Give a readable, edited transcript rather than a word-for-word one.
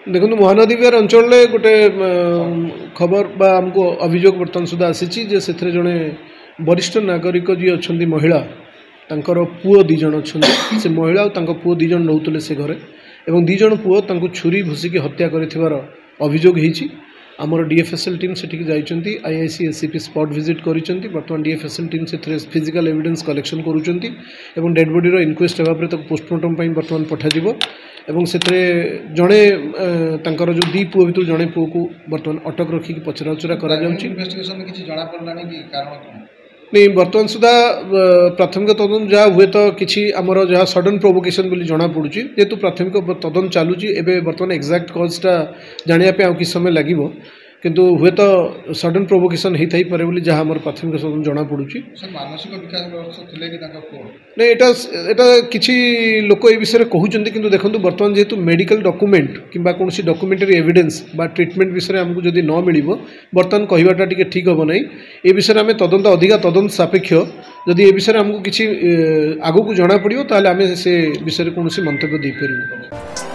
देखो महानदी विहार अंचल गोटे खबर बा आमको अभियोग बर्तमान सुधा आसी से जड़े वरिष्ठ नागरिक जी अच्छा महिला तांकर पुओ दीज अच्छा से महिला और पुओ दीज नौले से घरे एवं दीज पुओ छुरी भूसिकी हत्या कर अभियोग होती आमर डीएफएसएल टीम से जाइए आईआईसी एससीपी स्पॉट विजिट करिसेंती बर्तमान डीएफएसएल टीम से फिजिकल एविडेंस कलेक्शन करुँच डेड बॉडी इनक्वेस्ट होगा पोस्टमार्टम बर्तमान पठाଯିव एवं से जड़े तांकर जो दी पुओ भर जड़े पुओ को बर्तमान अटक रखिक पचराउचरा कर नहीं बर्तमान सुधा प्राथमिक तदन जहाँ हुए तो किसी आमर जहाँ सडन प्रोवोकेशन बोली जना पड़ुँ जेहेतु प्राथमिक तदन चलुची एवं बर्तमान एक्जाक्ट कजटा जानापी आउ कि समय लगे किंतु हुए तो सडन प्रोवोकेशन होता ही पारे जहाँ आम प्राथमिक तदन जना पड़ुँ मानसिक विकास नहीं एटा किसी लोक ये विषय कहते कि देखो बर्तमान जेहेतु मेडिकल डॉक्यूमेंट किंबा कौन डॉक्यूमेंटरी एविडेंस बा ट्रीटमेंट विषय आमको जदि न मिल बर्तमान कहवाटा टी ठीक हम ना ये विषय आम तदंत अधिका तदंत सापेक्ष जदि ये विषय आमको किसी आगू को जना पड़ो ताल आम से विषय कौन मंतव्य दे पार।